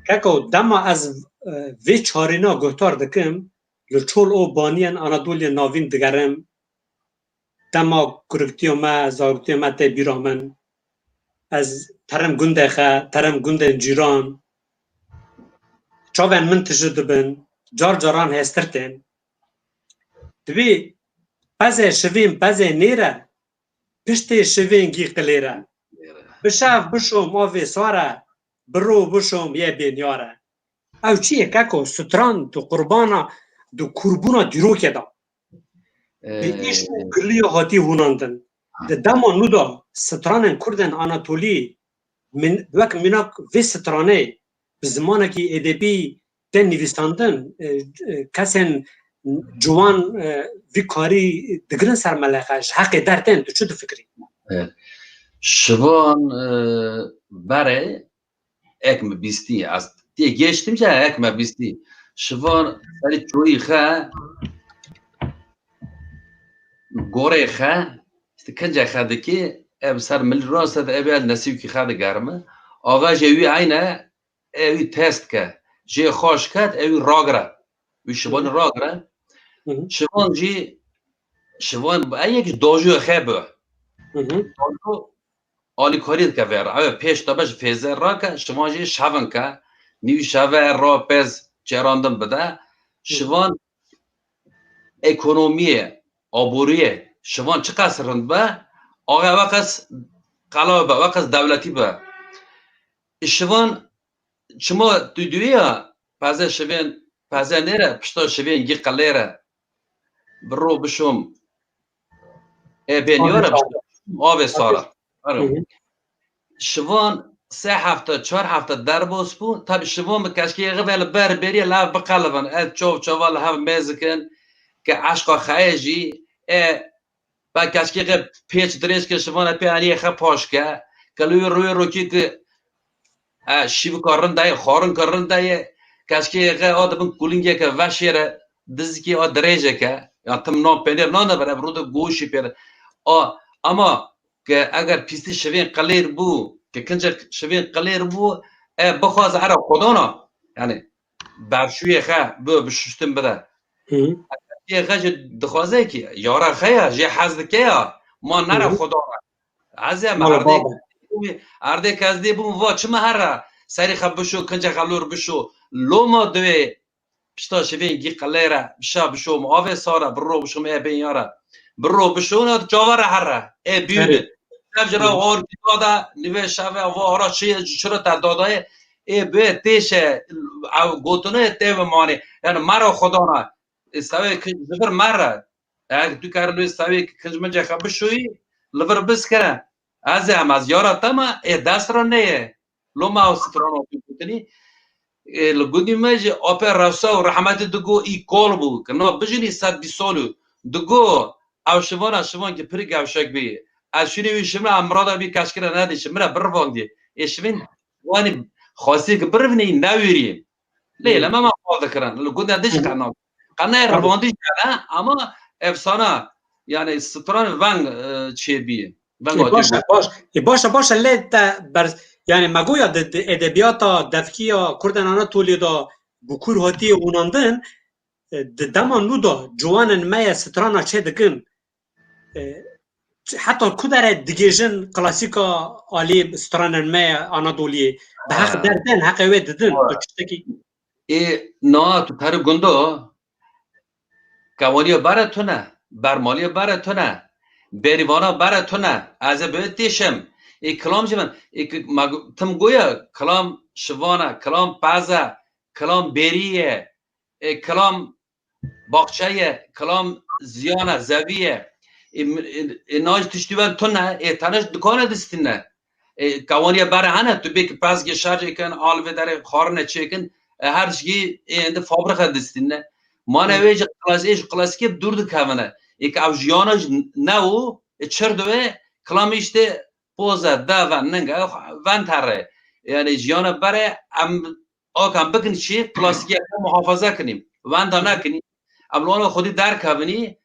S1: keko dema ez vê çarîna guhtar dikim li çol û baniyên Anadoliyê navîn digerim dema kuriktiya me zaroktiya me tê bîra min ez terim gundê xe terim gundên cîran çavên min tije dibin car caran hêstir tên divê pezê şivên pezê nêre piştê şivên gî qilêre bişev bişom avê sare birû bişom yê bêniyare ew çi ye keko stran tu qurbana du kurbûna dîrokê da bi îş û giliya hatî hûnandin di dema nû da stranên Kurdên Anatolî wek minak vê stranê bi zimanekî edebî tên nivîsandin kesên ciwan vî karî digirin ser melexe ji heqê dertên tu çi difikirî
S2: şivan berê ek mi bîstî ez tê geçtim ce ek me bîstî şivan serî çoyî xe gorê xe kincê xe dikê ev ser mil rast de ev nesîbkî xe digerme ava jê wî eyne ew wî test ke jê xweş ket ew wî ragire wî şivan ragire şivan jî şivan eyekî dojû xe bi alîkarî dike ver ew pêş te ji fêzê rake şivan jî şevin ke nîvî şeve ra pez çêrandin bide şivan ekonomiyê aboriyê şivan çi qas rind be ava weqas qala be weqas dewletî be şivan çima tu duya pezê şivên pezê nêre pişta şivên gî qelêre birro bişom bêniyare avê sara şivan sê hefte çar hefte derbas bû tabi şivan bi keşkê ve ber beriye lav biqelibin ez çav çaval hev mêzikin ke eşqa xeyê jî ben keşkê pêç dirêj ke şivan pê aniyê xe paş ke kelû rûyê rokî ki şîv karin dayê xwarin kirin dayê keşkê a dibin kulîngeke veşêre dizikî a dirêjeke ya tim nan pênêr nanebir ev rû de goşî pêre ama ke eger pîstî şivên qelêr bû ke kincek şivên qelêr bû bixwaze here xwedana yani berşûyê xe bi bişuştin bide yê xe jî dixwaze ki yara xe ya jê hez dike ya ma nere xwedana ez ê me erdê ez dê bûm va çima here serî xe bişo kincek xelûr bişo loma divê pişta şivên gî qelêre bişa bişom avê sara birro bişom bênyare birro bişon cavara here bîne ev jira or da nivê şeve va hera çira te dadaye bê têşe ew gotine tê mane yani mera xwedana savê zifir mere eğer tu kar lû savê kinc min xe bişoyî li vir biskire ez ê em ez yara te me dest ra neye loma strana gotinî li gundî me jî apê rewsa û rehmetê digo îkol bû kina bijînî sed bîst salû digo ew şivana şivan ki pirî gewşek bî ez şûnê wî şimre em mirada bî keşkîra nedî şimre birvandiye şivên wanî xwasî ki birivînî newîrî lê me xwal dikirin li gundê diş qena qenayê rivandî jî ama efsana yani stran veng çêbî
S1: başa lê te yani me goya di edebiyata devkiya Kurdên Anatolî da bi Kur hatî hûnandin di dema nû da ciwanên me ye strana çê dikin heta ku derê digêjin klasîka alî stranên me ye Anadoliyê bi heq derdin heqê wê didin tiştekî
S2: na tu peri gundo kewaniya bare tu ne bermaliya bare tu ne berîvana bare tu ne ez ê bi têşim kelam jî min tim goya kelam şivana kelam peze kelam bêrî ye kelam baxçe ye kelam ziyana zevî ye naj tiştî tu ne tenej dikane distîne kewaniya bare hene tu bêkî pez geşercekin alvê derê xwarin çêkin her jî êndî fabrika distîne mane wê jî klasikê dûr dikevine ew jiyana ne û çir dibe kelamî işte poza dava ninga van tere yani jiyana bare em آکم بکن چی کلاسیکی محافظه کنیم واندا نکنیم املوان خودی درک هبنی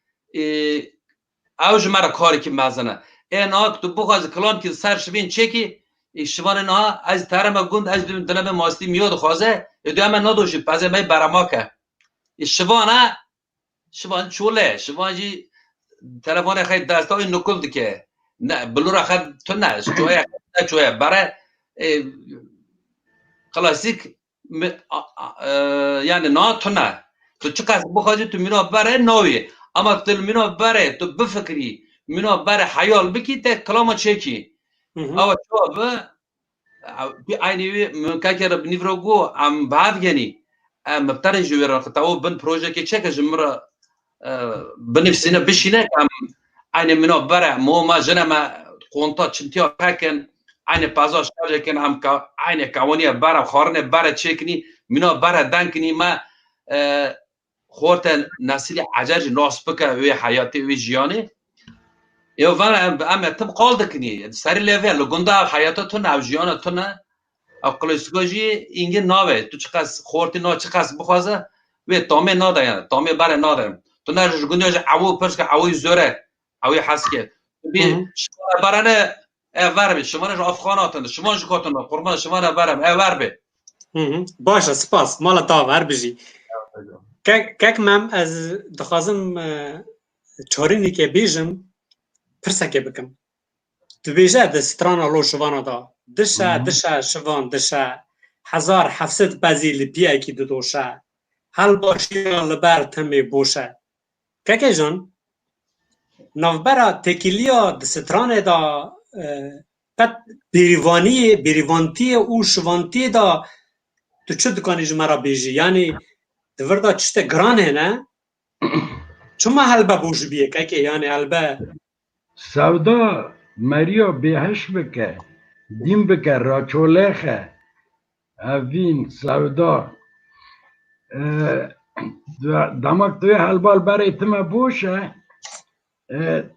S2: اوج مرا کاری که مزنه این آک تو بخواز کلام که سر شبین چکی شوان نه از ترم گوند از دلم ماستی میاد خوازه دو من ندوشی پس می برما که شوان چوله شوان جی تلفن خیلی دستای نکل دیگه نه بلور خد تو نه چویا برای کلاسیک یعنی نه تو نه تو چقدر بخوادی تو مینا بره نوی اما تو مینا بره تو بفکری مینا بره حیال بکی ته کلام چکی او تو به عینی مکاکر بنیفروگو ام بعد گنی مبتر جویران خطاو بن پروژه که چه که جمره بنفسنا بشینه ام عینی مینا بره مو ما جنما قونتا چنتیا پکن عین پازاش کاجه کن هم عین کوانی بره خارنه بره چکنی مینا بره دنکنی ما خورت نسل عجاج ناس بکه وی حیاتی وی جیانی یا وان ام تم قال دکنی سری لول لگنده حیاتتون او جیانتون او کلاسیکوجی اینگه ناوه تو چقدر خورتی نا چقدر بخوازه وی تامه ناده یعنی تامه بره ناده تو نه جگونیاج او پرس که اوی زوره اوی حسکه بی شما برانه وربی شما نش افغاناتون شما جکاتون قربان شما نبرم وربی
S1: باشه سپاس مالا تا ور بجی که من از دخوازم چارینی که بیجم پرسکه بکم تو بیجه ده ستران آلو شوانا دا دشه شوان دشه 1700 بزیل پیه کی دوشه حل باشی لبر تمی بوشه که جان نوبرا تکیلیا ده ستران دا پت بیریوانتی او شوانتی دا تو چه دکانی جمعه بیجی یعنی دوردا چشته گرانه نه چما هلبه بوش بیه که یعنی هلبه
S3: سودا مریا بهش بکه دیم بکه راچوله خه اوین سودا دماغ توی هلبال برای تمه بوشه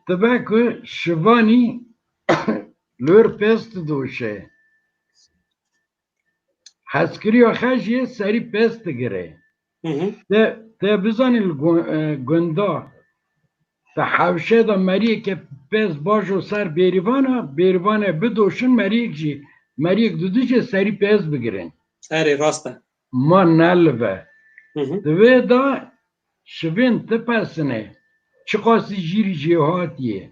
S3: تبه که شوانی لور پست دوشه حسکری و خشی سری پست گره ته بزنی گنده ته حوشه دا مریه که پست باشو سر بیریوانه بدوشن مریه جی مریه دودو چه سری پست بگیرن
S1: سری راسته
S3: ما نلوه دوی دا شوین تپسنه چه قاسی جیری جهاتیه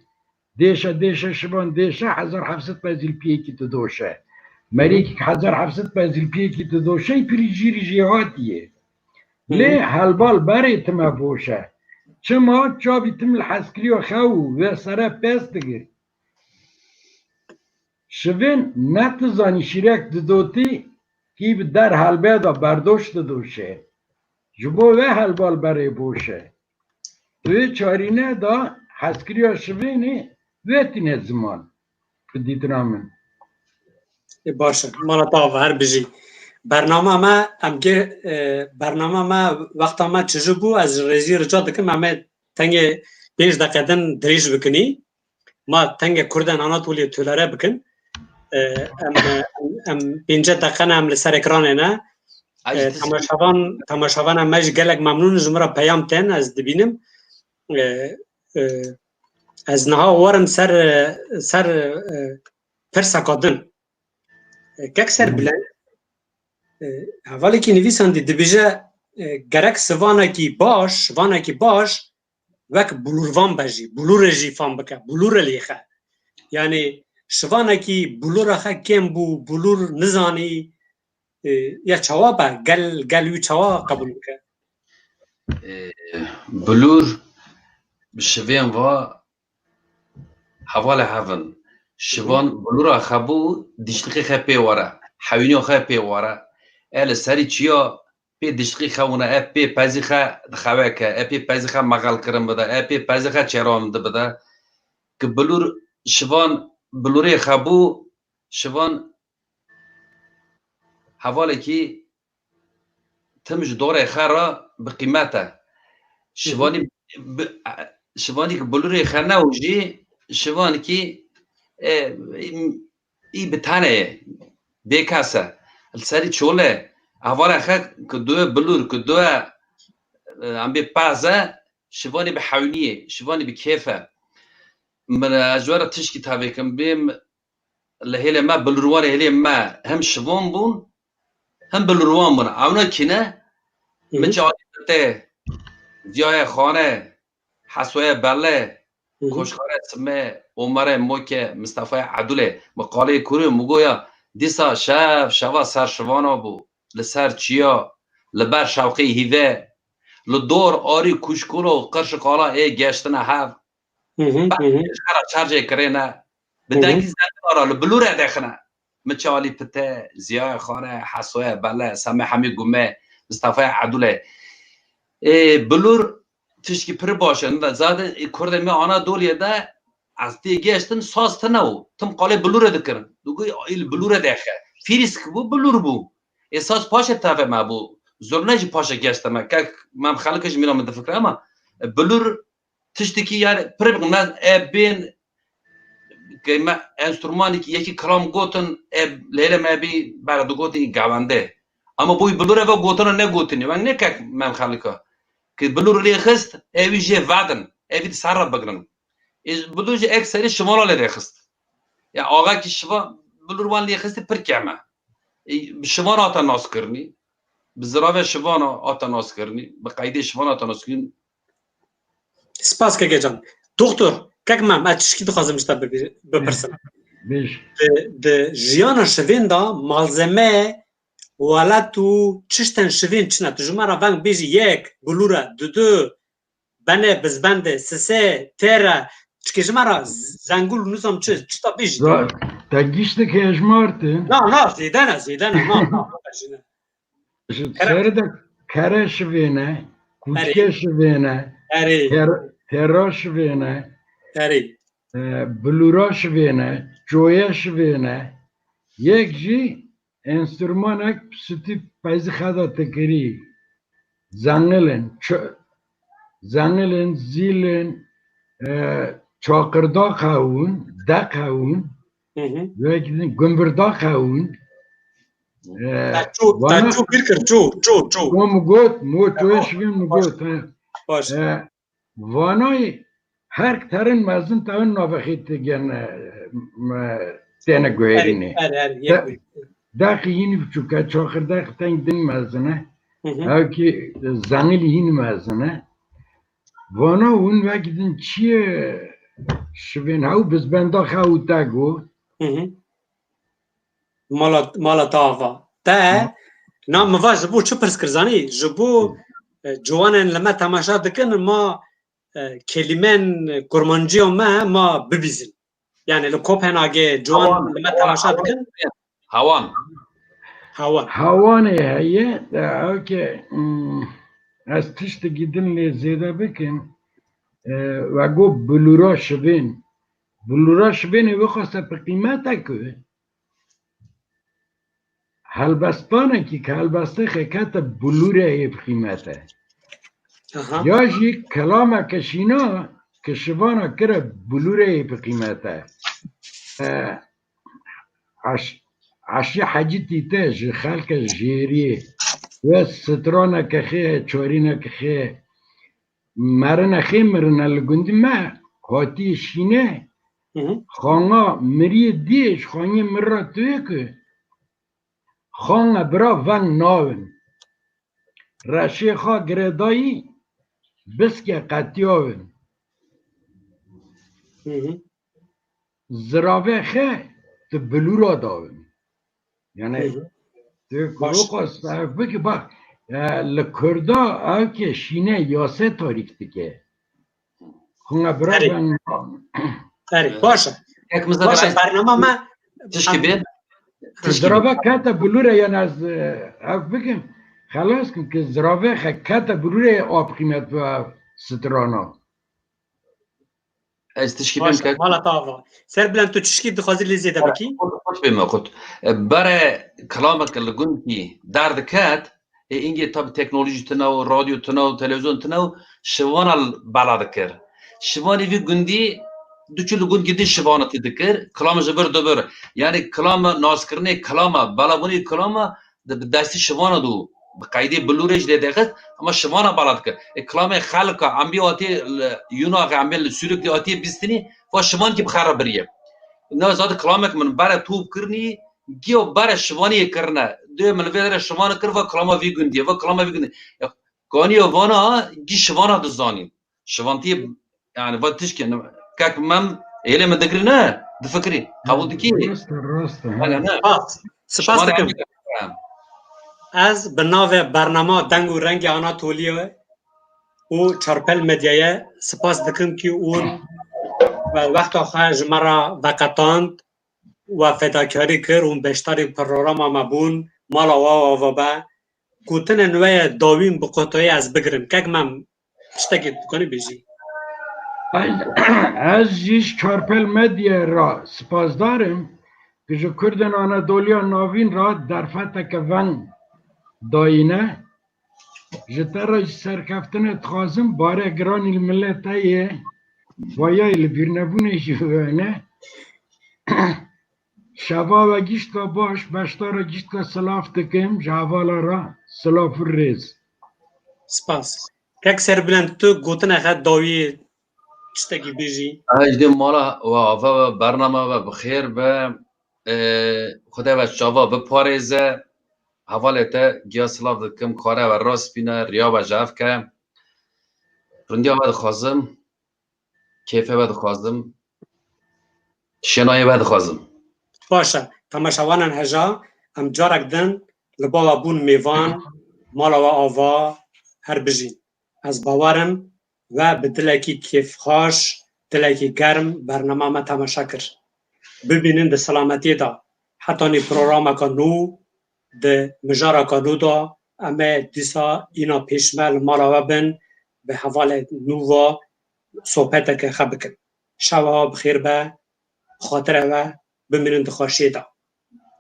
S3: دیشه شبان دیشه 1700 بزیل پیه که تو دوشه مریه که 1700 بزیل پیه که تو دوشه پری جیری جهاتیه لی حلبال برای تمه بوشه چه ما چابی تم الحسکری و خو و سره پست گیر شوین نتزانی شیرک دوتی که در حلبه دا برداشت دوشه جبو و حلبال برای بوشه توی چارینه دا حسکری و شوینه ویتینه زمان دیتنامن
S1: باشه مالا تا هر بجی برنامه ما امگه برنامه ما وقتا ما چجو بو از رزی رجا دکم همه تنگ 5 دقیقه دن دریج بکنی ما تنگ کردن آناتولی تولاره بکن ام 5 دقیقه هم لسر اکرانه نه تماشاوان هم مج گلک ممنون جمعه پیام تن از دبینم از نها ورم سر پرسکادن که سر بلند اولی که نویسندی دبیجه گرک سوانکی باش وک بلوروان بجی بلور جی فام بکه بلور لیخه یعنی شوانکی بلور خه کم بو بلور نزانی یا چوابه گل چوا قبول بکه
S2: بلور شوین و حواله هفن شوان بلور خبو دیشتقی خه پیواره حوینی خه پیواره ال سری چیا پی دشقی خونه اپی پزیخه دخواه که اپی پزیخه مغل کرم بده اپی پزیخه چرام ده بده که بلور شوان بلوری خبو شوان حواله کی تمش دوره خرا بقیمته شوانی که بلوری خرنه وجی شوان کی ای بتانه بیکاسه السری چوله احوال خا كدوه بلور كدوه عم ببازه شواني بحاونيه شواني بكيفه من اجوار تشكي تابيكم بيم لهيله ما بلروان هيله ما هم شوان بون هم بلروان بون اونا كينه متجاوزته زیای خانه حسوه بله کشخاره سمه عمر موکه مصطفی عدوله مقاله کوری مگویا دیسا شوا سر شوانا بو لسر چیا لبر شوقی هیوه لدور آری کشکولو قرش قالا ای گشتن هف خرا چارجه کرنه بدنگی زندارا لبلوره دخنه مچالی پته زیای خانه حسوه بله سمه حمی گمه مصطفی عدوله بلور تشکی پر باشه زاده کرد می آنا دولیه ده از دیگهشتن ساز تنو تم قاله بلور دکرن دوگوی ایل بلور دخه فیریسک بو بلور بو احساس پاشه تافه ما بو زرنه جی پاشه گشته ما که من خلقش میرم من فکر اما بلور تشتکی یعنی پر بگم بین که ما انسترومانی که یکی کلام گوتن لیله ما بی بعد دو گوتی گاونده اما بوی بلور و گوتن نه گوتنی من نه که من خلقه که بلور لی خست اوی جه وادن اوی سر بگرن بلور جه اکثری شمال لی خست یا آقا که شما بلور وان لی خست پر کمه شما آتا ناس کرنی بزراب شما آتا ناس کرنی به قاعده شما آتا ناس کرنی
S1: سپاس که جان دکتر که من اتشکی تو خواستم شتا بپرسم ده جیان شوین دا مالزمه ولا تو چشتن شوین چنه تو جمعه را ونگ بیجی یک بلوره دو بنه بزبنده سه تره چکه جمعه را زنگول نوزم چتا بیجی
S3: تا گیشته که اجمارته
S1: نه زیدنه نه
S3: سرده کره شوینه کوچکه شوینه تره شوینه بلورا شوینه جویه شوینه یک جی انسترومانک ستی پایز خدا تکری زنگلن زیلن چاقردا خواهون دق خواهون گنبردا خواهون
S1: جو بیرکر جو
S3: مگوت موتوشوین مگوت وانای هر ترین مزن تاون نابخیت گن تینه گوهرینه داخل یینی بچوکا چاخر داخل تنگ دن مزنه او که زنگل یینی مزنه وانا اون وقتن چیه شوین هاو بزبنده خواهو تاگو
S1: مالا داوا تا نام موا جبو چه پرس کرزانی جبو جوانن لما تماشا دکن ما کلمن کرمانجی ما ببیزن یعنی لکوپنهاگ جوان لما تماشا دکن
S3: هوانه هیه او که از تشت گیدن لی زیده بکن و گو بلورا شوین وخواسته پر قیمته که هلبستانه که هلبسته خیکت بلوره پر قیمته یا جی کلامه کشینا که شوانه کره بلوره پر قیمته عشی حجی تیته جی خلق جیریه و سترانه که خیه چارینه که خیه مرنه خیه مرنه لگندی ما هاتی شینه خانه مری دیش خانه مرا توی که خانه برا ونگ ناون رشی خواه گردایی بسکه قطیاون زراوه خیه تو بلورا داون یعنی تو کروقاست بکی با لکردا او که شینه یاسه تاریک دیگه خونه برا ونگ ناون
S1: باشه برنامه ما
S2: تشکی بید
S3: زراوه کتا بلوره یعنی از او بگم خلاص کن که زراوه کتا بلوره آب قیمت و سترانا
S2: از تشکی بیم که
S1: مالا تاوا سر بلن تو تشکی دخوازی لیزیده بکی
S2: خود بیم خود برای کلامک لگون کی درد کت اینگه تاب تکنولوژی تنو رادیو تنو تلویزیون تنو شوان بلاد کر شوانی وی گندی دوچو لگون گیدی شوانه تدکر کلام جبر دوبر یعنی کلام ناز کرنه کلام بلابونی کلام دستی شوانه دو بقاعده بلورج دقیقه اما شوانه بالات که کلام خلق عم بی آتی یونا عم سورک دی آتی بیستنی و شوان کی بخرا بریه نه زاد کلامک من برای توب کرنی گیو برای شوانی کرنه دو من ویدر شوانه کر و کلاما ویگندی و کلاما ویگندی کانی وانا گی شوانه دزانی شوانتی yani vad tişken kak mam ele me degrine de fikri qabul diki
S3: راست
S1: سپاس دکم از به ناو برنامه دنگ و رنگ آناتولیه و چارپل مدیایه سپاس دکم که اون و وقت آخر جمعه وقتاند و فداکاری کرد اون بیشتری پروگرام مبون مالا و با گوتن نوع داویم بقطعی از بگرم که من اشتاقی کنی بیجی
S3: از جیش چارپل مدیا را سپاس دارم که جو کردن آنادولیا ناوین را در فتح ون داینه جتر سرکفتن تخازم باره گرانی الملت ایه و یا البیرنبونه جوانه شوا و گیشتا باش بشتار گیشتا سلاف دکم جوالا را سلاف ریز
S1: سپاس که سر بلند تو گوتن اخد داوی اشتاقی بیجی
S2: اجدی مالا و برنامه و بخیر به خدا و شوا بپارێزە هەواڵێتە گیا سلااف دکەم کارە و ڕاست بینە ریا بە ژافکە ڕوندیا بە دخوازم کێفە بە دخوازم شێنایە بە دخوازم
S1: باشه تماشاوانان هجا ام جارک دن لباوا بون میوان مالا و آوا هر بجین از باورم و به دلکی کیف خوش دلکی گرم برنامه ما تماشا کر ببینین ده سلامتی دا حتی نی پروگرام که نو ده مجارا که نو دا اما دیسا اینا پیشمل مالا و بن به حوال نو و صحبت که خب کن شوا بخیر به خاطر و ببینین ده خوشی دا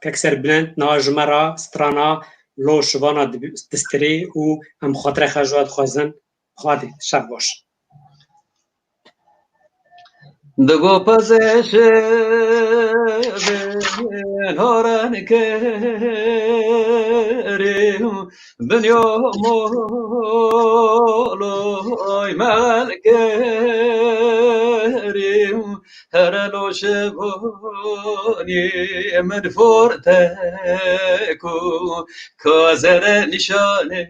S1: که اکثر بلند ناجمرا سترانا لو شوانا دستری و هم خاطر خجوات خوازن خواهدی شب باش
S2: دگو پزش هارن کریم دنیا مولای مل کریم هر لوشبانی مدفور تکو کازر نشانه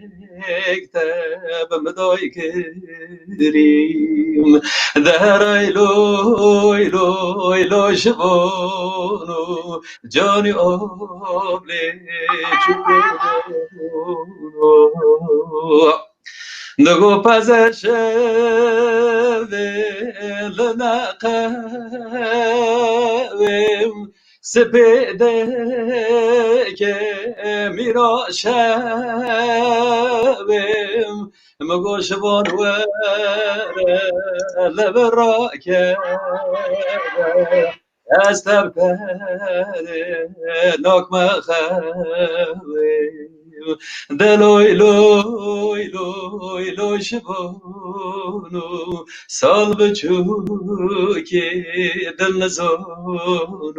S2: کتاب مدای کریم در لوی لوی لوی شبونو جانی آبله چونو نگو پزش لنقویم سپیده که میرا شویم مگو شبان وره لبرا که از تبتره ناک مخویم دلوی لوی لوی لوی شبانو سال بچو که دل نزانو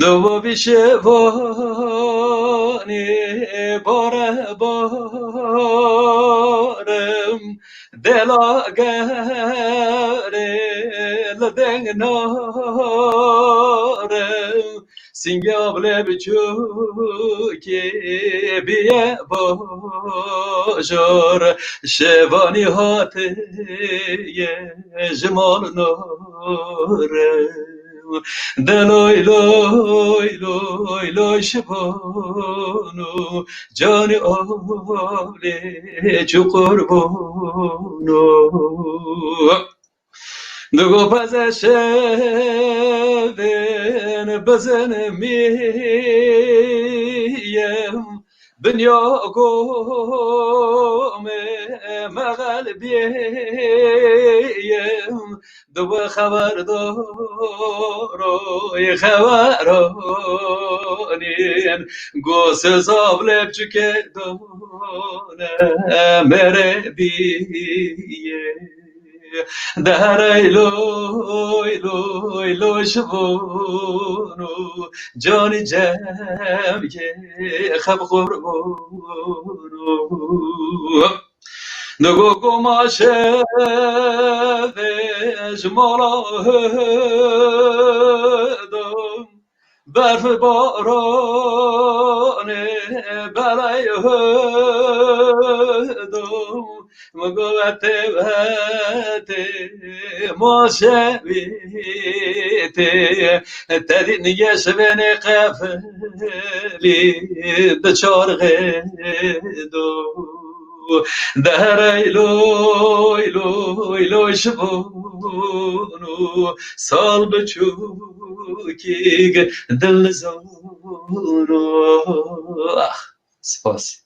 S2: دو بیشوانی باره بارم دلا گره لدنگ نارم سینگابله بچو که بیه باشار شوانی هاته جمال نارم دلوی لوی لوی لوی شبانو جان آله چو قربانو دگو پزش بزن میم دنیا گوم مغل بیم دو خبر داروی خبرانین گوس زابلب چکه دونه مره بیم در ایلوی لوی لوی شبونو جانی جم که خب قربونو نگو گماشه اجمالا هدم برف بارانه برای هدم مگو بته ماشه بیته تدی نگش بین قفلی دچار غدم در ایلوی لوی لوی شبونو سال بچوکیگ دل زونو سپاس